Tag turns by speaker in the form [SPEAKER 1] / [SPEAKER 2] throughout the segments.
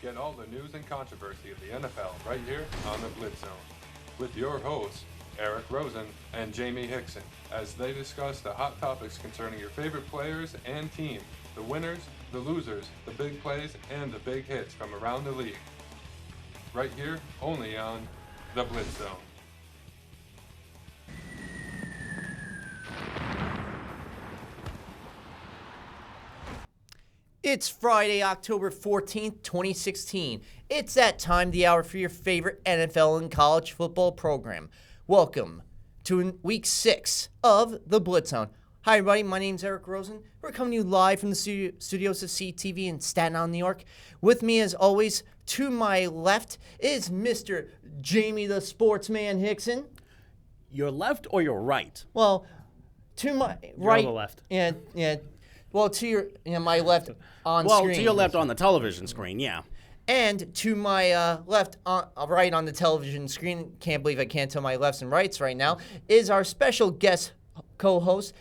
[SPEAKER 1] Get all the news and controversy of the NFL right here on the Blitz Zone with your hosts, Eric Rosen and Jamie Hickson, as they discuss the hot topics concerning your favorite players and team, the winners, the losers, the big plays, and the big hits from around the league. Right here, only on the Blitz Zone.
[SPEAKER 2] It's Friday, October 14th, 2016. It's that time of the hour for your favorite NFL and college football program. Welcome to week 6 of the Blitz Zone. Hi, everybody. My name's Eric Rosen. We're coming to you live from the studios of CTV in Staten Island, New York. With me, as always, to my left is Mr. Jamie the Sportsman Hickson.
[SPEAKER 3] Your left or your right?
[SPEAKER 2] Well, to my right.
[SPEAKER 4] You're on the left.
[SPEAKER 2] Yeah. Well, to your, my left on screen.
[SPEAKER 3] Well, to your left on the television screen, yeah.
[SPEAKER 2] And to my left, right on the television screen, can't believe I can't tell my lefts and rights right now, is our special guest co-host,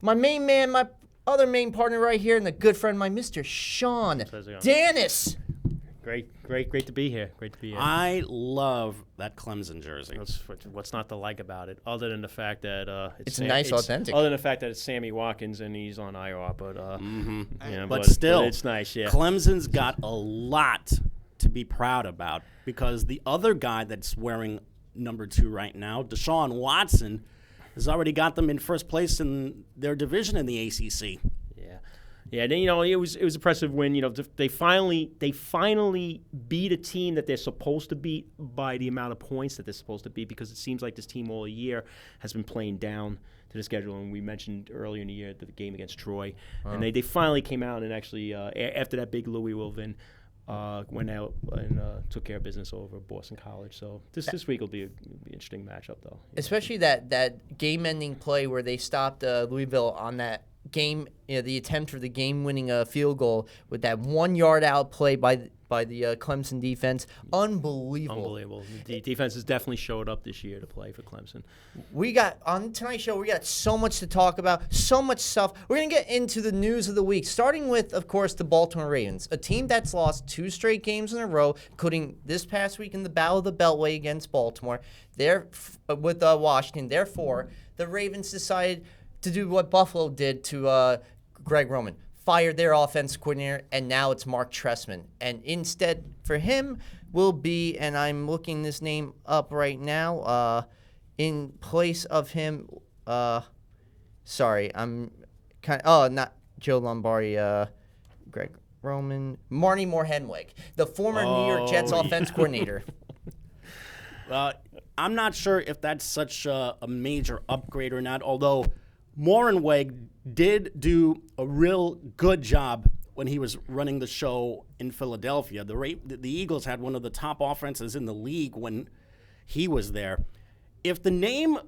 [SPEAKER 2] my main man, my other main partner right here, and the good friend, my Mr. Sean Dennis.
[SPEAKER 4] Great to be here. Great to be here.
[SPEAKER 3] I love that Clemson jersey.
[SPEAKER 4] What's not to like about it, other than the fact that
[SPEAKER 2] it's nice, authentic.
[SPEAKER 4] Other than the fact that it's Sammy Watkins and he's on IR, but
[SPEAKER 3] but still,
[SPEAKER 4] it's nice. Yeah,
[SPEAKER 3] Clemson's got a lot to be proud about because the other guy that's wearing number 2 right now, Deshaun Watson, has already got them in first place in their division in the ACC.
[SPEAKER 4] Yeah. Then it was impressive when they finally beat a team that they're supposed to beat by the amount of points that they're supposed to beat, because it seems like this team all year has been playing down to the schedule. And we mentioned earlier in the year the game against Troy, and they finally came out and actually after that big Louisville win, went out and took care of business over Boston College. So this week will be an interesting matchup, though.
[SPEAKER 2] Especially that game-ending play where they stopped Louisville on that game, the attempt for the game-winning field goal with that 1 yard out play by the Clemson defense. Unbelievable.
[SPEAKER 4] The defense has definitely showed up this year to play for Clemson.
[SPEAKER 2] We got, on tonight's show, we got so much to talk about, so much stuff. We're going to get into the news of the week, starting with, of course, the Baltimore Ravens, a team that's lost 2 straight games in a row, including this past week in the Battle of the Beltway against Baltimore. They're with Washington. Therefore, the Ravens decided to do what Buffalo did to Greg Roman. Fired their offense coordinator, and now it's Mark Trestman. And instead for him will be, and I'm looking this name up right now, in place of him, not Joe Lombardi, Greg Roman, Marty Morhenweg, the former New York Jets offense coordinator.
[SPEAKER 3] I'm not sure if that's such a major upgrade or not, although Morhenweg did do a real good job when he was running the show in Philadelphia. The Eagles had one of the top offenses in the league when he was there. If the name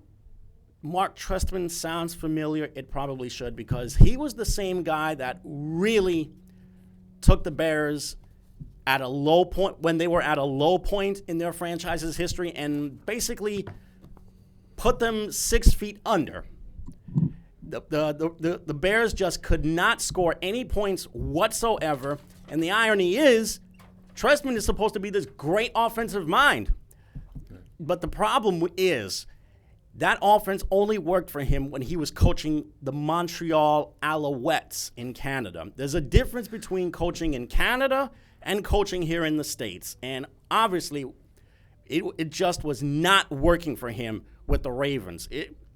[SPEAKER 3] Mark Trestman sounds familiar, it probably should, because he was the same guy that really took the Bears at a low point, when they were at a low point in their franchise's history, and basically put them 6 feet under. The Bears just could not score any points whatsoever. And the irony is, Trestman is supposed to be this great offensive mind. But the problem is, that offense only worked for him when he was coaching the Montreal Alouettes in Canada. There's a difference between coaching in Canada and coaching here in the States. And obviously, it just was not working for him with the Ravens.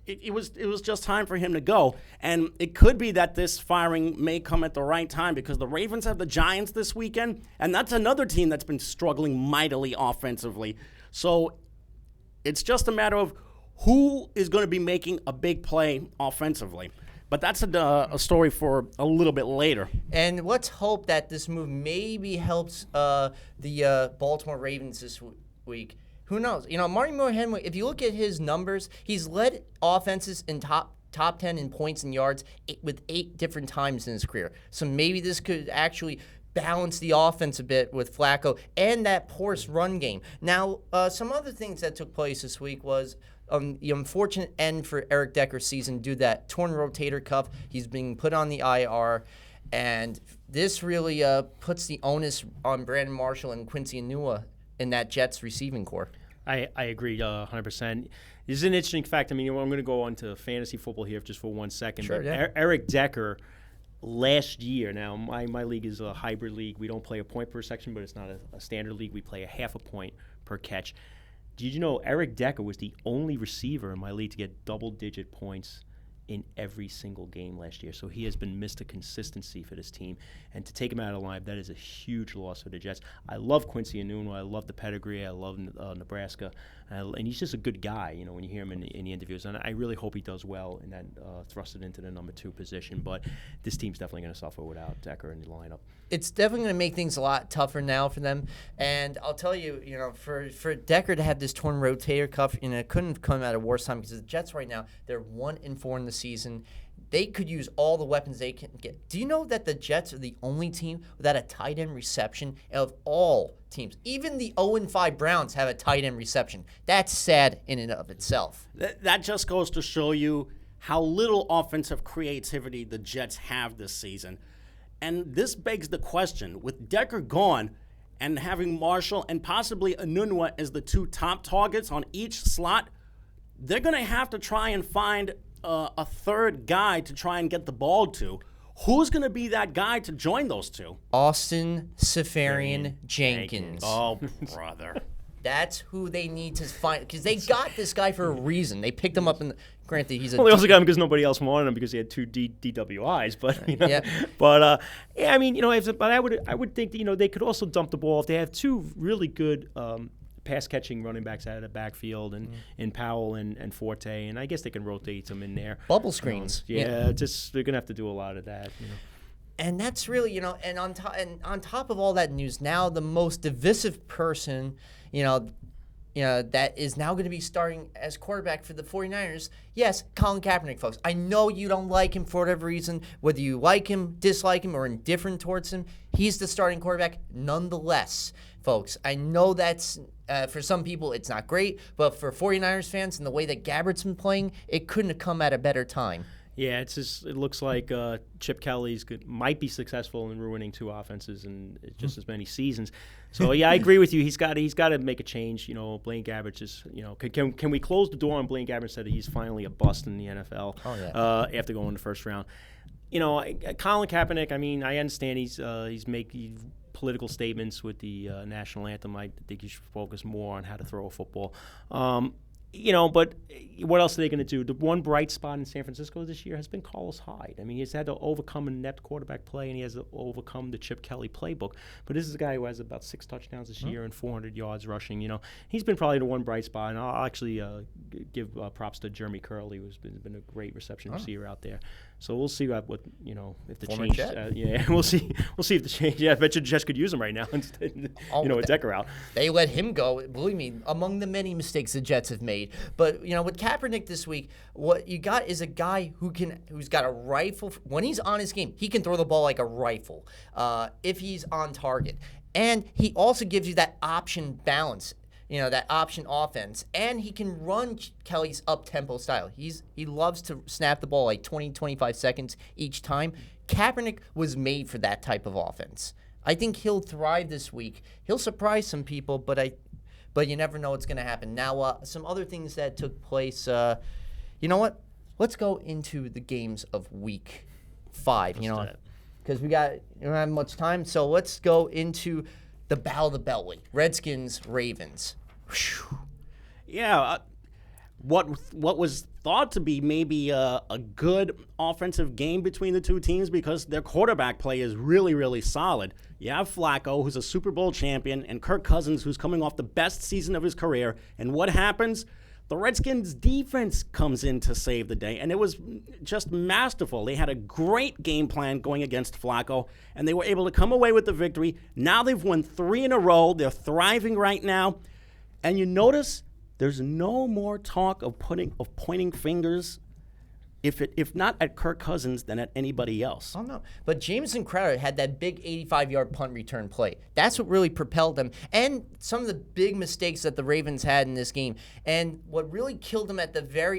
[SPEAKER 3] It was just time for him to go. And it could be that this firing may come at the right time, because the Ravens have the Giants this weekend, and that's another team that's been struggling mightily offensively. So it's just a matter of who is going to be making a big play offensively. But that's a story for a little bit later.
[SPEAKER 2] And let's hope that this move maybe helps the Baltimore Ravens this week. Who knows? Marty Morhenweg, if you look at his numbers, he's led offenses in top 10 in points and yards with 8 different times in his career. So maybe this could actually balance the offense a bit with Flacco and that porous run game. Now, some other things that took place this week was the unfortunate end for Eric Decker's season due to that torn rotator cuff. He's being put on the IR. And this really puts the onus on Brandon Marshall and Quincy Enunwa in that Jets receiving core.
[SPEAKER 4] I agree 100%. This is an interesting fact. I mean, I'm going to go on to fantasy football here just for 1 second.
[SPEAKER 2] Sure,
[SPEAKER 4] but
[SPEAKER 2] yeah.
[SPEAKER 4] Eric Decker last year, now my league is a hybrid league. We don't play a point per section, but it's not a standard league. We play a half a point per catch. Did you know Eric Decker was the only receiver in my league to get double-digit points in every single game last year? So he has been Mr. Consistency for this team. And to take him out of the lineup, that is a huge loss for the Jets. I love Quincy Enunwa. I love the pedigree. I love Nebraska. And he's just a good guy, you know, when you hear him in the interviews. And I really hope he does well in that thrusted into the number 2 position. But this team's definitely going to suffer without Decker in the lineup.
[SPEAKER 2] It's definitely going to make things a lot tougher now for them. And I'll tell you, you know, for Decker to have this torn rotator cuff, you know, it couldn't come at a worse time because the Jets right now, they're 1-4 in the season. They could use all the weapons they can get. Do you know that the Jets are the only team without a tight end reception of all teams? Even the 0-5 Browns have a tight end reception. That's sad in and of itself.
[SPEAKER 3] That just goes to show you how little offensive creativity the Jets have this season. And this begs the question, with Decker gone and having Marshall and possibly Enunwa as the 2 top targets on each slot, they're going to have to try and find a third guy to try and get the ball to. Who's going to be that guy to join those 2?
[SPEAKER 2] Austin Seferian Jenkins.
[SPEAKER 3] Oh, brother.
[SPEAKER 2] That's who they need to find, because they got this guy for a reason. They picked him up in the, granted, he's a...
[SPEAKER 4] Well, they also got him because nobody else wanted him because he had 2 DWIs. But, you know,
[SPEAKER 2] Yeah.
[SPEAKER 4] But, yeah, I mean, you know, but I would think that, you know, they could also dump the ball if they have 2 really good pass-catching running backs out of the backfield, and in Powell and Forte, and I guess they can rotate them in there.
[SPEAKER 2] Bubble screens.
[SPEAKER 4] Just they're gonna have to do a lot of that. You know.
[SPEAKER 2] And that's really, you know, and on top of all that news, now the most divisive person, you know, that is now going to be starting as quarterback for the 49ers. Yes, Colin Kaepernick, folks. I know you don't like him for whatever reason, whether you like him, dislike him, or indifferent towards him. He's the starting quarterback nonetheless, folks. I know that's, for some people, it's not great, but for 49ers fans and the way that Gabbert's been playing, it couldn't have come at a better time.
[SPEAKER 4] Yeah, it looks like Chip Kelly's might be successful in ruining 2 offenses in just as many seasons. So yeah, I agree with you. He's got to make a change. You know, Blaine Gabbert just, you know, can we close the door on Blaine Gabbert instead of he's finally a bust in the NFL after going in the first round. You know, Colin Kaepernick. I mean, I understand he's making political statements with the national anthem. I think you should focus more on how to throw a football. You know, but what else are they going to do? The one bright spot in San Francisco this year has been Carlos Hyde. I mean, he's had to overcome an inept quarterback play, and he has to overcome the Chip Kelly playbook. But this is a guy who has about 6 touchdowns this year and 400 yards rushing. You know, he's been probably the one bright spot, and I'll actually give props to Jeremy Curley, who's been a great reception receiver out there. So we'll see what you know, if the
[SPEAKER 2] Former
[SPEAKER 4] change.
[SPEAKER 2] Jet.
[SPEAKER 4] We'll see if the change. Yeah, I bet you Jets could use him right now instead. You know, with Decker out.
[SPEAKER 2] They let him go. Believe me, among the many mistakes the Jets have made. But you know, with Kaepernick this week, what you got is a guy who's got a rifle. When he's on his game, he can throw the ball like a rifle if he's on target, and he also gives you that option balance. You know, that option offense, and he can run Kelly's up-tempo style. He loves to snap the ball like 20, 25 seconds each time. Kaepernick was made for that type of offense. I think he'll thrive this week. He'll surprise some people, but you never know what's going to happen. Now, some other things that took place. You know what? Let's go into the games of Week 5. You know, because we don't have much time. So let's go into the Battle of the Beltway. Redskins, Ravens. Whew.
[SPEAKER 3] Yeah, what was thought to be maybe a good offensive game between the 2 teams because their quarterback play is really, really solid. You have Flacco, who's a Super Bowl champion, and Kirk Cousins, who's coming off the best season of his career. And what happens? The Redskins' defense comes in to save the day, and it was just masterful. They had a great game plan going against Flacco, and they were able to come away with the victory. Now they've won 3 in a row. They're thriving right now. And you notice there's no more talk of pointing fingers if not at Kirk Cousins, then at anybody else.
[SPEAKER 2] Oh, no. But Jameson Crowder had that big 85-yard punt return play. That's what really propelled them. And some of the big mistakes that the Ravens had in this game. And what really killed them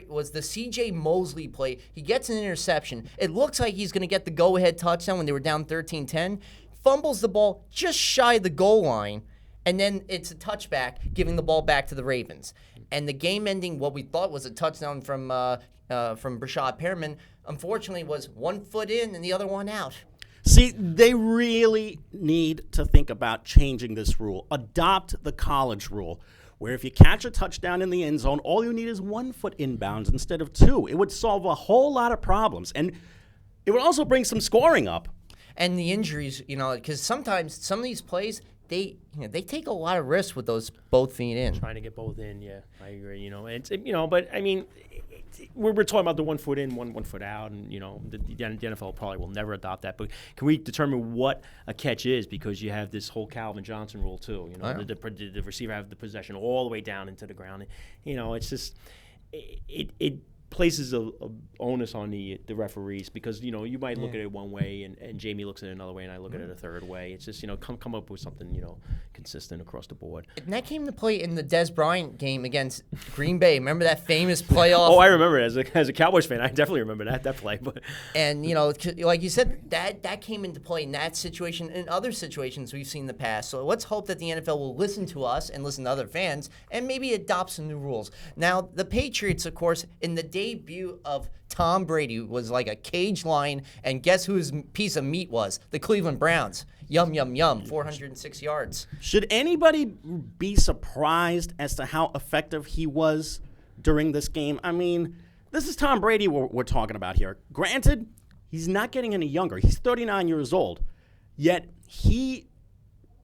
[SPEAKER 2] was the C.J. Mosley play. He gets an interception. It looks like he's going to get the go-ahead touchdown when they were down 13-10. Fumbles the ball just shy of the goal line. And then it's a touchback, giving the ball back to the Ravens. And the game-ending, what we thought was a touchdown from Brashad Perriman, unfortunately was one foot in and the other one out.
[SPEAKER 3] See, they really need to think about changing this rule. Adopt the college rule, where if you catch a touchdown in the end zone, all you need is 1 foot inbounds instead of 2. It would solve a whole lot of problems. And it would also bring some scoring up.
[SPEAKER 2] And the injuries, because sometimes some of these plays, they take a lot of risks with those both feet in.
[SPEAKER 4] Trying to get both in, yeah, I agree. But I mean, we're talking about the 1 foot in, one foot out, and the NFL probably will never adopt that. But can we determine what a catch is? Because you have this whole Calvin Johnson rule too. The receiver have the possession all the way down into the ground. It's just it places a onus on the referees, because you might look at it one way and Jamie looks at it another way and I look at it a third way. It's just come up with something consistent across the board.
[SPEAKER 2] And that came to play in the Des Bryant game against Green Bay. Remember that famous playoff?
[SPEAKER 4] Oh, I remember it. As a Cowboys fan, I definitely remember that play. But
[SPEAKER 2] and like you said, that came into play in that situation and other situations we've seen in the past. So let's hope that the NFL will listen to us and listen to other fans and maybe adopt some new rules. Now the Patriots, of course, in the debut of Tom Brady was like a cage lion, and guess whose piece of meat was? The Cleveland Browns. Yum, yum, yum, 406 yards.
[SPEAKER 3] Should anybody be surprised as to how effective he was during this game? I mean, this is Tom Brady we're talking about here. Granted, he's not getting any younger. He's 39 years old, yet he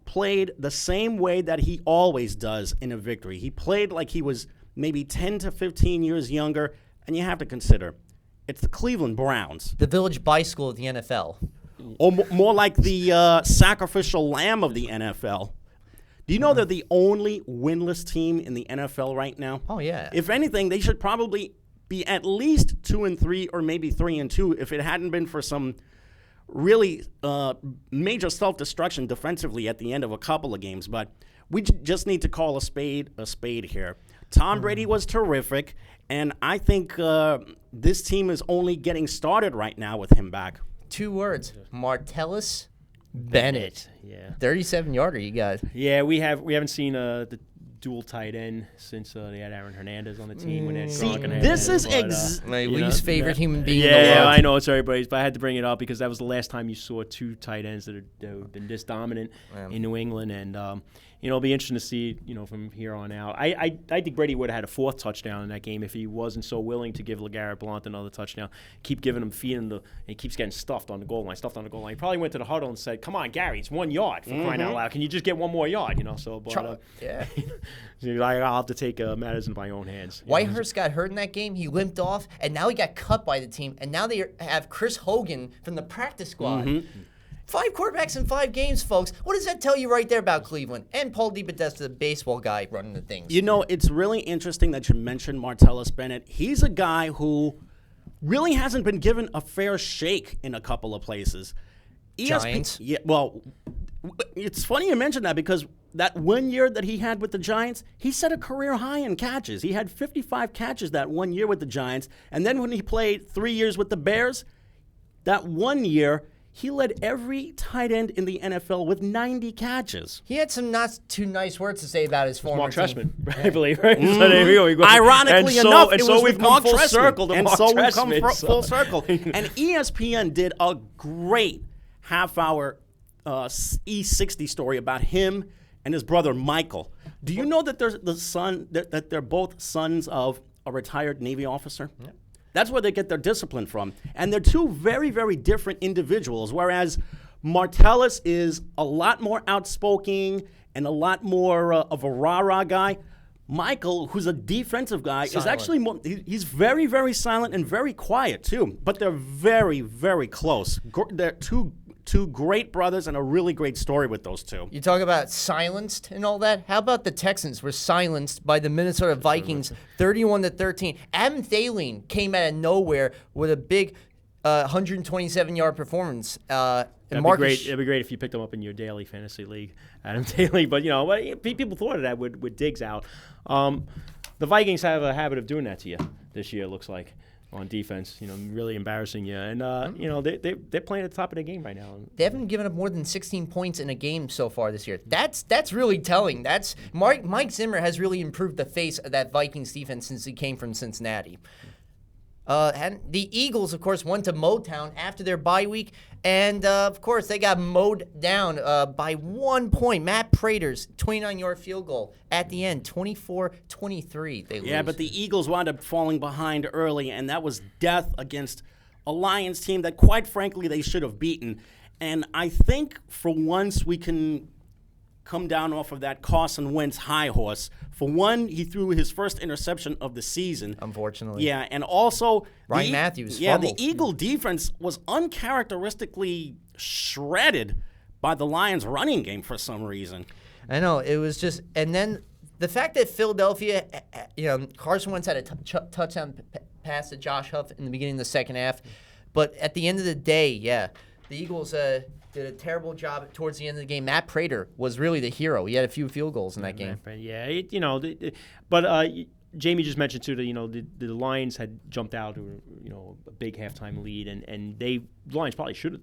[SPEAKER 3] played the same way that he always does in a victory. He played like he was maybe 10 to 15 years younger. And you have to consider, it's the Cleveland Browns.
[SPEAKER 2] The Village Bicycle of the NFL.
[SPEAKER 3] Or more like the sacrificial lamb of the NFL. Do you know they're the only winless team in the NFL right now?
[SPEAKER 2] Oh, yeah.
[SPEAKER 3] If anything, they should probably be at least 2-3 or maybe 3-2 if it hadn't been for some really major self-destruction defensively at the end of a couple of games. But we just need to call a spade here. Tom Brady was terrific, and I think this team is only getting started right now with him back. 2 words: Martellus Bennett.
[SPEAKER 4] Yeah.
[SPEAKER 2] 37-yarder, you guys.
[SPEAKER 4] Yeah, we haven't seen the dual tight end since they had Aaron Hernandez on the team when they had Gronk and
[SPEAKER 3] this
[SPEAKER 4] Hernandez,
[SPEAKER 3] is
[SPEAKER 2] my least favorite human being in the
[SPEAKER 4] Yeah,
[SPEAKER 2] world.
[SPEAKER 4] I know it's everybody's, but I had to bring it up because that was the last time you saw 2 tight ends that have been this dominant in New England, and it'll be interesting to see, from here on out. I think Brady would have had a 4th touchdown in that game if he wasn't so willing to give LeGarrette Blount another touchdown. Keep giving him, feeding and he keeps getting stuffed on the goal line. He probably went to the huddle and said, "Come on, Gary, it's 1 yard for crying out loud. Can you just get 1 more yard?" So, but
[SPEAKER 2] yeah.
[SPEAKER 4] I'll have to take matters into my own hands.
[SPEAKER 2] Whitehurst got hurt in that game. He limped off, and now he got cut by the team. And now they have Chris Hogan from the practice squad. 5 quarterbacks in 5 games, folks. What does that tell you right there about Cleveland? And Paul DePodesta, the baseball guy running the things.
[SPEAKER 3] It's really interesting that you mentioned Martellus Bennett. He's a guy who really hasn't been given a fair shake in a couple of places.
[SPEAKER 2] Giants?
[SPEAKER 3] Yeah, well, it's funny you mention that because that 1 year that he had with the Giants, he set a career high in catches. He had 55 catches that 1 year with the Giants. And then when he played 3 years with the Bears, that 1 year, he led every tight end in the NFL with 90 catches.
[SPEAKER 2] He had some not too nice words to say about his former
[SPEAKER 4] Mark
[SPEAKER 2] team.
[SPEAKER 4] Trestman, I believe, right? So there we go.
[SPEAKER 3] Ironically enough, it was
[SPEAKER 4] we've
[SPEAKER 3] with Mark
[SPEAKER 4] come full
[SPEAKER 3] Trestman.
[SPEAKER 4] circle to
[SPEAKER 3] And
[SPEAKER 4] Mark
[SPEAKER 3] so we've
[SPEAKER 4] Trestman,
[SPEAKER 3] come full circle. And ESPN did a great half-hour E60 story about him and his brother Michael. Do you know that they're both sons of a retired Navy officer? Yeah. That's where they get their discipline from. And they're 2 very, very different individuals, whereas Martellus is a lot more outspoken and a lot more of a rah-rah guy. Michael, who's a defensive guy, is actually more, he's very, very silent and very quiet, too. But they're very, very close. They're 2 two great brothers and a really great story with those two.
[SPEAKER 2] You talk about silenced and all that. How about the Texans were silenced by the Minnesota Vikings 31-13. Adam Thielen came out of nowhere with a big 127-yard performance.
[SPEAKER 4] That'd be great. It'd be great if you picked him up in your daily fantasy league, Adam Thielen. But people thought of that with Diggs out. The Vikings have a habit of doing that to you this year. It looks like on defense, really embarrassing you. And they're playing at the top of their game right now.
[SPEAKER 2] They haven't given up more than 16 points in a game so far this year. That's really telling. That's Mike Zimmer has really improved the face of that Vikings defense since he came from Cincinnati. And the Eagles, of course, went to Motown after their bye week, and of course they got mowed down by 1 point. Matt Prater's 29-yard field goal at the end, 24-23. They lose.
[SPEAKER 3] Yeah, but the Eagles wound up falling behind early, and that was death against a Lions team that, quite frankly, they should have beaten. And I think for once we can come down off of that Carson Wentz high horse. For one, he threw his first interception of the season.
[SPEAKER 2] Unfortunately.
[SPEAKER 3] Yeah, and also
[SPEAKER 2] Ryan Matthews
[SPEAKER 3] fumbled. The
[SPEAKER 2] fumbled.
[SPEAKER 3] Eagle defense was uncharacteristically shredded by the Lions running game for some reason.
[SPEAKER 2] I know, it was just, and then the fact that Philadelphia, Carson Wentz had a touchdown pass to Josh Huff in the beginning of the second half, but at the end of the day, the Eagles did a terrible job towards the end of the game. Matt Prater was really the hero. He had a few field goals in that game.
[SPEAKER 4] Yeah, but Jamie just mentioned too that the Lions had jumped out to a big halftime lead, and the Lions probably should have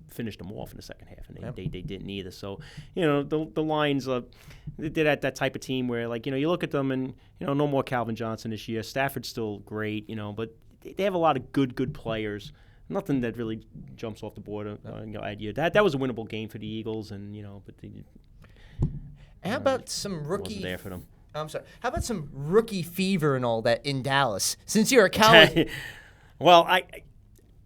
[SPEAKER 4] finished them off in the second half, and they didn't either. So the Lions they're that type of team where you look at them and no more Calvin Johnson this year. Stafford's still great, but they have a lot of good players. Nothing that really jumps off the board at you. That was a winnable game for the Eagles, and but
[SPEAKER 2] how about some rookie?
[SPEAKER 4] Wasn't there for them.
[SPEAKER 2] I'm sorry. How about some rookie fever and all that in Dallas? Since you're a Cowboy.
[SPEAKER 4] Well,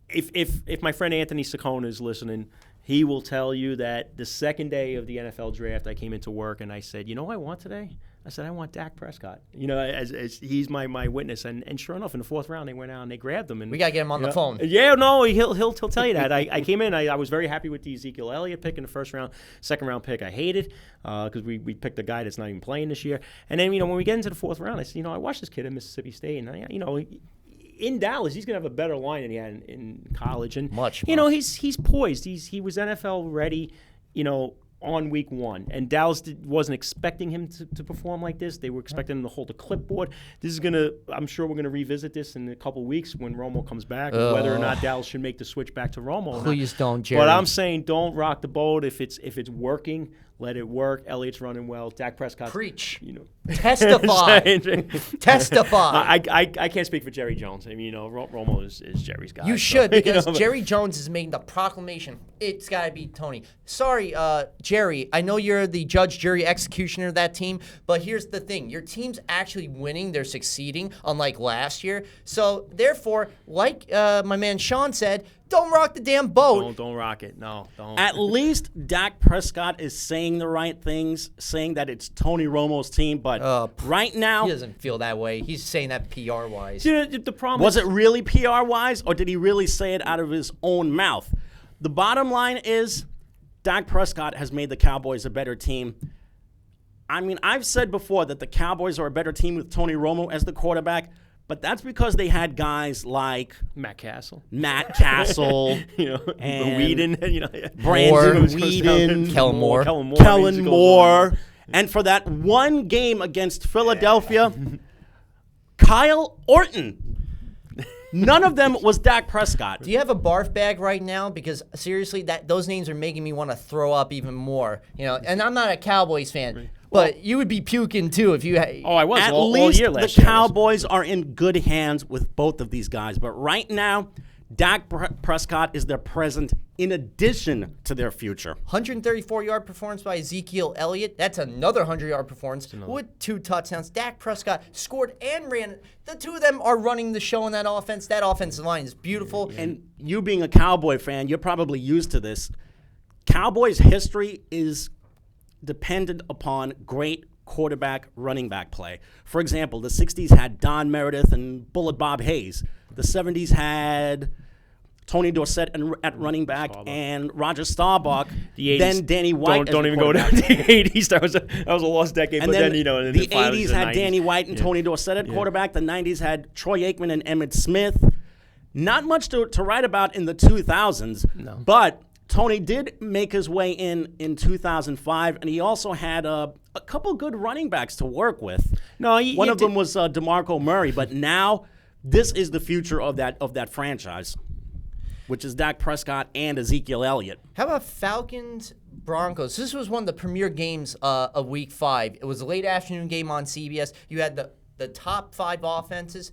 [SPEAKER 4] if my friend Anthony Saccone is listening, he will tell you that the second day of the NFL draft, I came into work and I said, what I want today? I said, I want Dak Prescott. As he's my witness. And sure enough, in the fourth round, they went out and they grabbed him. And
[SPEAKER 2] we got to get him on the phone.
[SPEAKER 4] Yeah, no, he'll tell you that. I came in, I was very happy with the Ezekiel Elliott pick in the first round. Second round pick, I hated because we picked a guy that's not even playing this year. And then, when we get into the fourth round, I said, I watched this kid at Mississippi State. And, in Dallas, he's going to have a better line than he had in college. And,
[SPEAKER 2] much.
[SPEAKER 4] He's poised. He was NFL ready, on week one. And Dallas wasn't expecting him to perform like this. They were expecting him to hold a clipboard. I'm sure we're going to revisit this in a couple weeks when Romo comes back, whether or not Dallas should make the switch back to Romo.
[SPEAKER 2] Please don't, Jerry.
[SPEAKER 4] But I'm saying don't rock the boat. If it's working, let it work. Elliott's running well. Dak Prescott.
[SPEAKER 2] Preach. Testify. Testify.
[SPEAKER 4] I can't speak for Jerry Jones. Romo is Jerry's guy.
[SPEAKER 2] You should, because Jerry Jones is making the proclamation. It's got to be Tony. Sorry, Jerry. I know you're the judge, jury, executioner of that team, but here's the thing. Your team's actually winning. They're succeeding, unlike last year. So, therefore, like my man Sean said, don't rock the damn boat.
[SPEAKER 4] Don't rock it. No, don't.
[SPEAKER 3] At least Dak Prescott is saying the right things, saying that it's Tony Romo's team. But right now,
[SPEAKER 2] he doesn't feel that way. He's saying that PR-wise.
[SPEAKER 4] The problem
[SPEAKER 3] was it really PR-wise, or did he really say it out of his own mouth? The bottom line is Dak Prescott has made the Cowboys a better team. I've said before that the Cowboys are a better team with Tony Romo as the quarterback. But that's because they had guys like
[SPEAKER 4] Matt Castle,
[SPEAKER 3] and
[SPEAKER 4] Whedon,
[SPEAKER 3] Brandon Whedon,
[SPEAKER 2] Kellen
[SPEAKER 3] Moore, and for that one game against Philadelphia, Kyle Orton. None of them was Dak Prescott.
[SPEAKER 2] Do you have a barf bag right now? Because seriously, those names are making me want to throw up even more. And I'm not a Cowboys fan. But you would be puking too if you had.
[SPEAKER 4] Oh, I was
[SPEAKER 3] At
[SPEAKER 4] all
[SPEAKER 3] least
[SPEAKER 4] year last
[SPEAKER 3] the
[SPEAKER 4] year.
[SPEAKER 3] Cowboys are in good hands with both of these guys. But right now, Dak Prescott is their present in addition to their future.
[SPEAKER 2] 134-yard performance by Ezekiel Elliott. That's another 100-yard performance with 2 touchdowns. Dak Prescott scored and ran. The two of them are running the show in that offense. That offensive line is beautiful.
[SPEAKER 3] And you being a Cowboy fan, you're probably used to this. Cowboys' history is dependent upon great quarterback running back play. For example, the 60s had Don Meredith and Bullet Bob Hayes. The 70s had Tony Dorsett at running back,
[SPEAKER 4] Staubach.
[SPEAKER 3] and Roger Staubach,
[SPEAKER 4] The 80s,
[SPEAKER 3] then Danny White.
[SPEAKER 4] Don't even go down to the 80s. That was a lost decade.
[SPEAKER 3] And
[SPEAKER 4] but then, in
[SPEAKER 3] the
[SPEAKER 4] the finals,
[SPEAKER 3] 80s
[SPEAKER 4] the
[SPEAKER 3] had
[SPEAKER 4] 90s.
[SPEAKER 3] Danny White and Tony Dorsett at quarterback. The 90s had Troy Aikman and Emmitt Smith. Not much to write about in the 2000s, but Tony did make his way in 2005, and he also had a couple good running backs to work with. One of them was DeMarco Murray, but now this is the future of that franchise, which is Dak Prescott and Ezekiel Elliott.
[SPEAKER 2] How about Falcons Broncos? This was one of the premier games of Week 5. It was a late afternoon game on CBS. You had the top 5 offense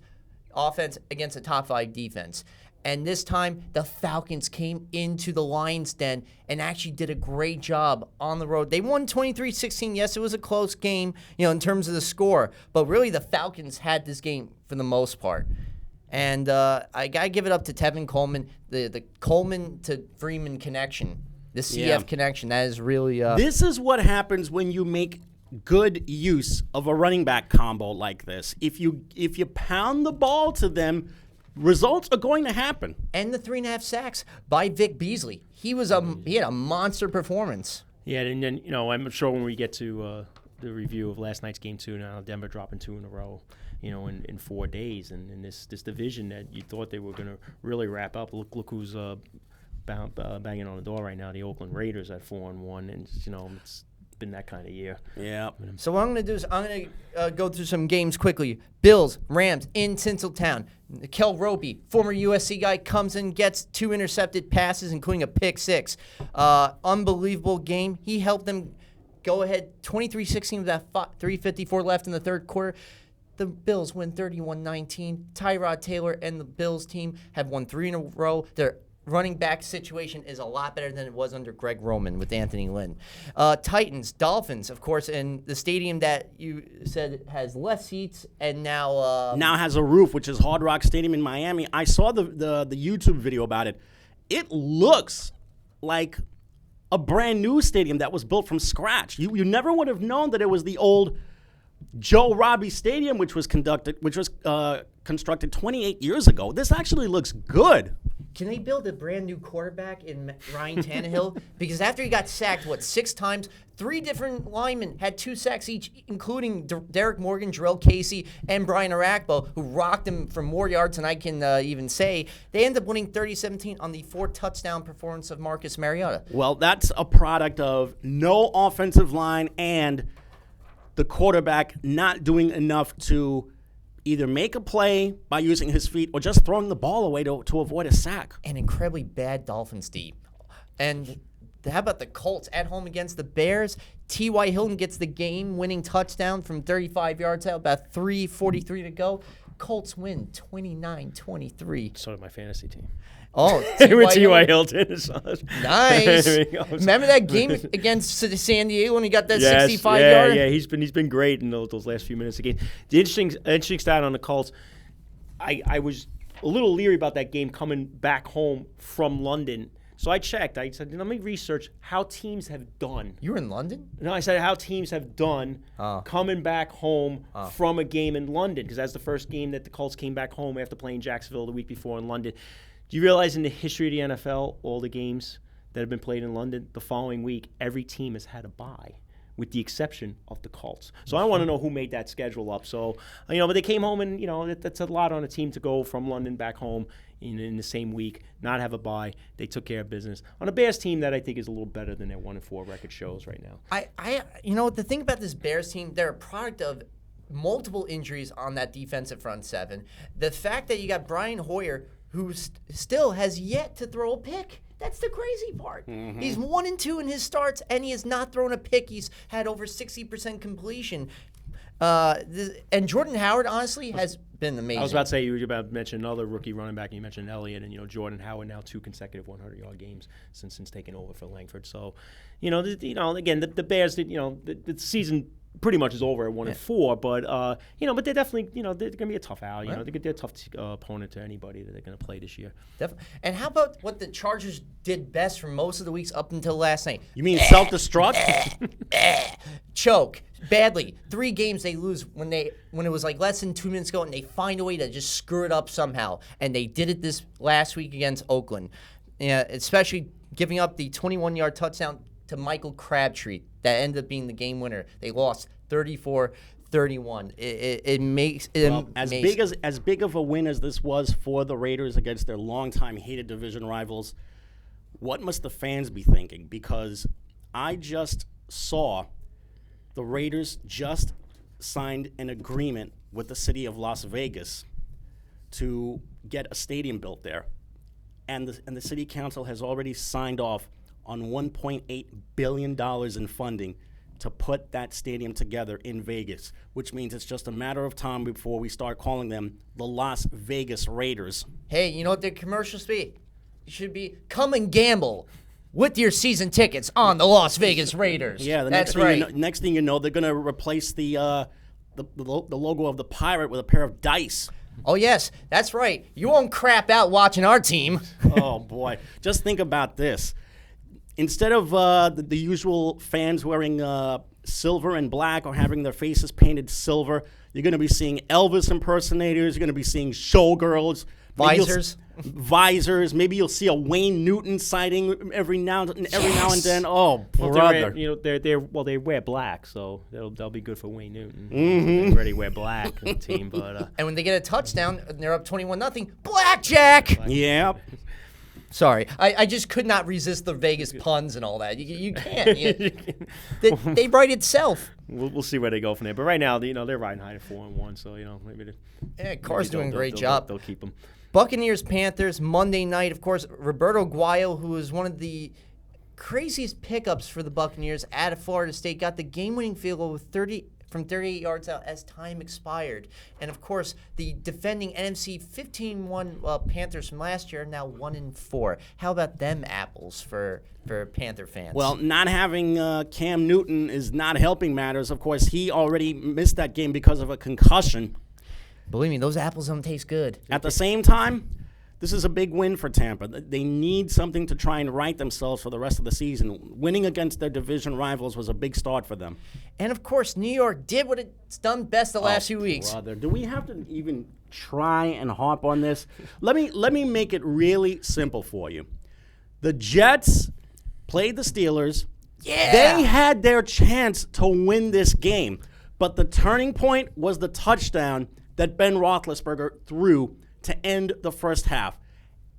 [SPEAKER 2] against the top 5 defense. And this time, the Falcons came into the Lions' den and actually did a great job on the road. They won 23-16. Yes, it was a close game, in terms of the score. But really, the Falcons had this game for the most part. And I got to give it up to Tevin Coleman, the Coleman to Freeman connection, the CF connection. That is really...
[SPEAKER 3] This is what happens when you make good use of a running back combo like this. If you pound the ball to them, results are going to happen.
[SPEAKER 2] And the 3.5 sacks by Vic Beasley. He had a monster performance.
[SPEAKER 4] Yeah, and then, I'm sure when we get to the review of last night's game 2, now Denver dropping 2 in a row, in 4 days. And in this division that you thought they were going to really wrap up, look who's banging on the door right now, the Oakland Raiders at 4-1. And, it's been that kind of year.
[SPEAKER 3] Yeah.
[SPEAKER 2] So what I'm going to do is I'm going to go through some games quickly. Bills, Rams in Tinseltown. Kel Ropey, former USC guy, comes in, gets 2 intercepted passes, including a pick 6. Unbelievable game. He helped them go ahead 23-16 with that 3:54 left in the third quarter. The Bills win 31-19. Tyrod Taylor and the Bills team have won 3 in a row. Their running back situation is a lot better than it was under Greg Roman with Anthony Lynn. Titans, Dolphins, of course, in the stadium that you said has less seats and now
[SPEAKER 3] has a roof, which is Hard Rock Stadium in Miami. I saw the YouTube video about it. It looks like a brand new stadium that was built from scratch. You never would have known that it was the old Joe Robbie Stadium, which was constructed 28 years ago. This actually looks good.
[SPEAKER 2] Can they build a brand new quarterback in Ryan Tannehill? Because after he got sacked, 6 times, 3 different linemen had 2 sacks each, including Derek Morgan, Jarrell Casey, and Brian Arakpo, who rocked him for more yards than I can even say. They ended up winning 30-17 on the 4-touchdown performance of Marcus Mariota.
[SPEAKER 3] Well, that's a product of no offensive line and the quarterback not doing enough to either make a play by using his feet or just throwing the ball away to avoid a sack.
[SPEAKER 2] An incredibly bad Dolphins team. And how about the Colts at home against the Bears? T.Y. Hilton gets the game-winning touchdown from 35 yards out, about 3:43 to go. Colts win 29-23.
[SPEAKER 4] So did my fantasy team.
[SPEAKER 2] Oh,
[SPEAKER 4] T.Y. Hilton.
[SPEAKER 2] Nice. Remember that game against San Diego when he got that 65-yard?
[SPEAKER 4] Yeah, he's been great in those last few minutes of the game. The interesting stat on the Colts, I was a little leery about that game coming back home from London. So I checked. I said, let me research how teams have done.
[SPEAKER 2] You were in London?
[SPEAKER 4] No, I said how teams have done coming back home from a game in London, because that's the first game that the Colts came back home after playing Jacksonville the week before in London. Do you realize in the history of the NFL, all the games that have been played in London, the following week, every team has had a bye, with the exception of the Colts. So I want to know who made that schedule up. So, but they came home and, that's a lot on a team to go from London back home in the same week, not have a bye. They took care of business on a Bears team that I think is a little better than their 1-4 record shows right now.
[SPEAKER 2] The thing about this Bears team, they're a product of multiple injuries on that defensive front seven. The fact that you got Brian Hoyer, who still has yet to throw a pick. That's the crazy part. Mm-hmm. He's 1-2 in his starts, and he has not thrown a pick. He's had over 60% completion. And Jordan Howard, honestly, has been amazing.
[SPEAKER 4] I was about to say, you were about to mention another rookie running back, and you mentioned Elliott, and Jordan Howard now 2 consecutive 100-yard games since taking over for Langford. So, again, the Bears, the season pretty much is over at 1-4. But but they're definitely they're gonna be a tough out. They're a tough opponent to anybody that they're gonna play this year.
[SPEAKER 2] Definitely. And how about what the Chargers did best for most of the weeks up until last night?
[SPEAKER 3] You mean self-destruct?
[SPEAKER 2] Choke badly. 3 games they lose when it was like less than 2 minutes ago, and they find a way to just screw it up somehow. And they did it this last week against Oakland. Yeah, especially giving up the 21-yard touchdown to Michael Crabtree that ended up being the game winner. They lost 34-31. It makes it
[SPEAKER 3] as big of a win as this was for the Raiders against their longtime hated division rivals. What must the fans be thinking? Because I just saw the Raiders just signed an agreement with the city of Las Vegas to get a stadium built there. And the city council has already signed off on $1.8 billion in funding to put that stadium together in Vegas, which means it's just a matter of time before we start calling them the Las Vegas Raiders.
[SPEAKER 2] Hey, you know what their commercials be? It should be, come and gamble with your season tickets on the Las Vegas Raiders.
[SPEAKER 3] Yeah,
[SPEAKER 2] that's right.
[SPEAKER 3] Next thing you know, they're going to replace the logo of the pirate with a pair of dice.
[SPEAKER 2] Oh, yes, that's right. You won't crap out watching our team.
[SPEAKER 3] Oh, boy. Just think about this. Instead of the usual fans wearing silver and black or having their faces painted silver, you're going to be seeing Elvis impersonators. You're going to be seeing showgirls. Visors. Maybe you'll see a Wayne Newton sighting every now and then. Oh, brother.
[SPEAKER 4] They wear black, so they'll be good for Wayne Newton. They already wear black on the team, but
[SPEAKER 2] and when they get a touchdown and they're up 21-0, blackjack.
[SPEAKER 3] Yeah.
[SPEAKER 2] Sorry, I just could not resist the Vegas puns and all that. You can't. They write itself.
[SPEAKER 4] We'll see where they go from there. But right now, they're riding high at 4-1, so maybe.
[SPEAKER 2] Carr's doing a great job.
[SPEAKER 4] They'll keep them.
[SPEAKER 2] Buccaneers, Panthers, Monday night. Of course, Roberto Guayo, who is one of the craziest pickups for the Buccaneers out of Florida State, got the game-winning field goal with from 38 yards out as time expired. And, of course, the defending NFC 15-1 Panthers from last year are now 1-4. How about them apples for Panther fans?
[SPEAKER 3] Well, not having Cam Newton is not helping matters. Of course, he already missed that game because of a concussion.
[SPEAKER 2] Believe me, those apples don't taste good.
[SPEAKER 3] At the same time, this is a big win for Tampa. They need something to try and right themselves for the rest of the season. Winning against their division rivals was a big start for them.
[SPEAKER 2] And, of course, New York did what it's done best the last few weeks.
[SPEAKER 3] Brother, do we have to even try and harp on this? Let me make it really simple for you. The Jets played the Steelers.
[SPEAKER 2] Yeah.
[SPEAKER 3] They had their chance to win this game. But the turning point was the touchdown that Ben Roethlisberger threw to end the first half.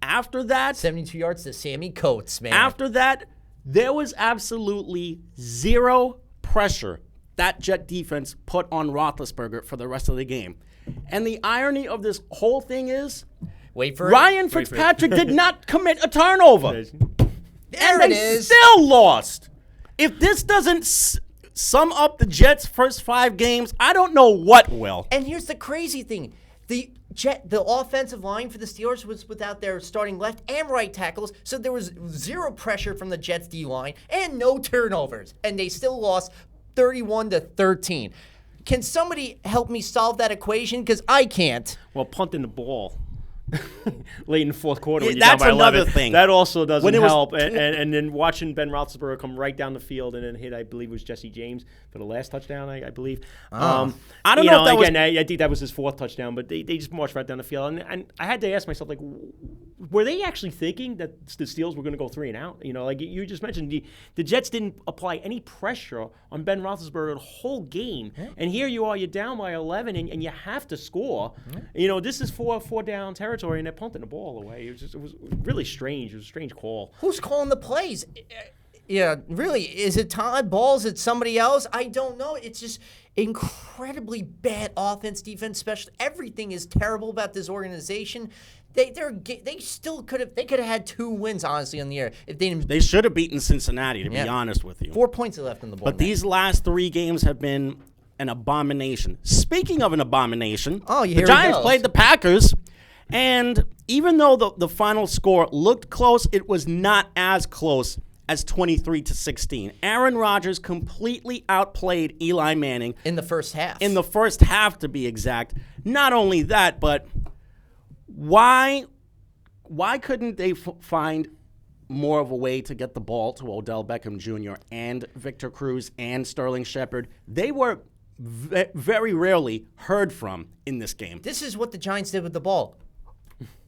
[SPEAKER 3] After that,
[SPEAKER 2] 72 yards to Sammy Coates, man.
[SPEAKER 3] After that, there was absolutely zero pressure that Jet defense put on Roethlisberger for the rest of the game. And the irony of this whole thing is, Ryan Fitzpatrick did not commit a turnover.
[SPEAKER 2] There it is.
[SPEAKER 3] Still lost. If this doesn't sum up the Jets' first 5 games, I don't know what will.
[SPEAKER 2] And here's the crazy thing. The offensive line for the Steelers was without their starting left and right tackles, so there was zero pressure from the Jets' D-line and no turnovers, and they still lost 31-13. Can somebody help me solve that equation? Because I can't.
[SPEAKER 4] Well, punting the ball late in the fourth quarter when you're
[SPEAKER 3] that's
[SPEAKER 4] down by 11.
[SPEAKER 3] Another thing.
[SPEAKER 4] That also doesn't help. And then watching Ben Roethlisberger come right down the field and then hit, I believe it was Jesse James for the last touchdown, I believe.
[SPEAKER 3] I don't know if that
[SPEAKER 4] again, I think that was his 4th touchdown, but they just marched right down the field. And I had to ask myself, like, were they actually thinking that the Steelers were going to go 3 and out? Like you just mentioned, the Jets didn't apply any pressure on Ben Roethlisberger the whole game. Yeah. And here you are, you're down by 11, and you have to score. Yeah. This is 4 down territory, and they're punting the ball away. It was really strange. It was a strange call.
[SPEAKER 2] Who's calling the plays? Yeah, really, is it Todd Ball? Is it somebody else? I don't know. It's just incredibly bad offense, defense, special. Everything is terrible about this organization. They could have had 2 wins, honestly, on the year if they didn't.
[SPEAKER 3] They should have beaten Cincinnati, to be honest with you.
[SPEAKER 2] 4 points left on the board.
[SPEAKER 3] But these last 3 games have been an abomination. Speaking of an abomination, the Giants played the Packers, and even though the final score looked close, it was not as close as 23-16. Aaron Rodgers completely outplayed Eli Manning
[SPEAKER 2] In the first half.
[SPEAKER 3] in the first half, to be exact. Not only that, but why couldn't they find more of a way to get the ball to Odell Beckham Jr. and Victor Cruz and Sterling Shepard? They were very rarely heard from in this game.
[SPEAKER 2] This is what the Giants did with the ball.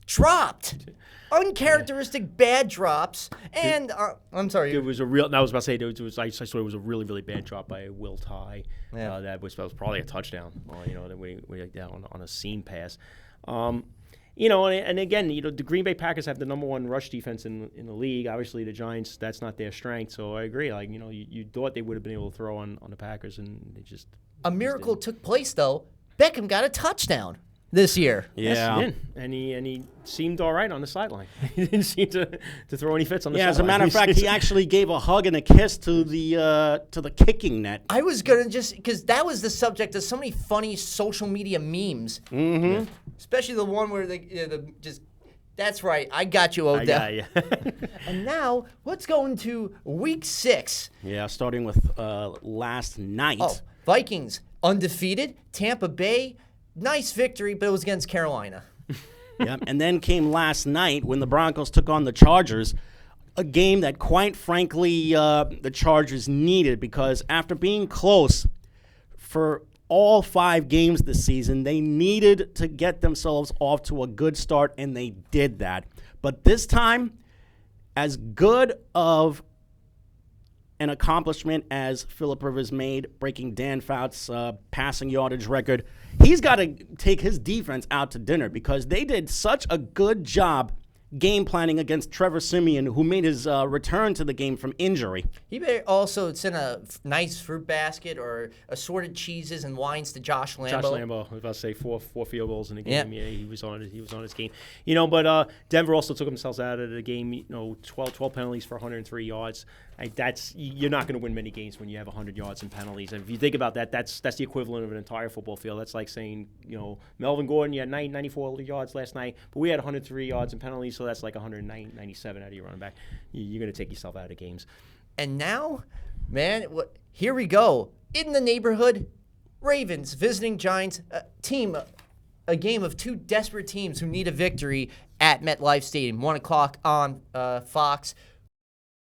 [SPEAKER 2] Dropped. Uncharacteristic bad drops. And, I'm sorry.
[SPEAKER 4] It was a real. I was about to say I saw it was a really, really bad drop by Will Tye.
[SPEAKER 2] Yeah.
[SPEAKER 4] That was probably a touchdown. That we down on a seam pass. And again, the Green Bay Packers have the number one rush defense in the league. Obviously, the Giants, that's not their strength. So I agree. You thought they would have been able to throw on the Packers, and they just.
[SPEAKER 2] A miracle took place, though. Beckham got a touchdown this year.
[SPEAKER 3] Yeah.
[SPEAKER 4] Yes, he did. And he seemed all right on the sideline. He didn't seem to throw any fits on the sideline.
[SPEAKER 3] As a matter of fact, he actually gave a hug and a kiss to the kicking net.
[SPEAKER 2] I was going to because that was the subject of so many funny social media memes.
[SPEAKER 3] Mm-hmm.
[SPEAKER 2] Yeah. Especially the one where that's right, I got you, Odell.
[SPEAKER 4] I got you.
[SPEAKER 2] And now, let's go into week 6.
[SPEAKER 3] Yeah, starting with last night.
[SPEAKER 2] Oh, Vikings, undefeated. Tampa Bay, nice victory, but it was against Carolina.
[SPEAKER 3] Yeah, and then came last night when the Broncos took on the Chargers, a game that, quite frankly, the Chargers needed, because after being close for all 5 games this season, they needed to get themselves off to a good start, and they did that. But this time, as good of an accomplishment as Phillip Rivers made, breaking Dan Fouts' passing yardage record, he's got to take his defense out to dinner, because they did such a good job game planning against Trevor Siemian, who made his return to the game from injury.
[SPEAKER 2] He may also send a nice fruit basket or assorted cheeses and wines to Josh Lambo.
[SPEAKER 4] Josh Lambo, I was about to say four field goals in the game.
[SPEAKER 2] Yeah.
[SPEAKER 4] Yeah, he was on his game. But Denver also took themselves out of the game. 12 penalties for 103 yards. You're not going to win many games when you have 100 yards in penalties. And if you think about that, that's the equivalent of an entire football field. That's like saying, Melvin Gordon, you had 94 yards last night, but we had 103 yards in penalties, so that's like 197 out of your running back. You're going to take yourself out of games.
[SPEAKER 2] And now, man, here we go. In the neighborhood, Ravens visiting Giants, a game of 2 desperate teams who need a victory at MetLife Stadium. 1 o'clock on Fox.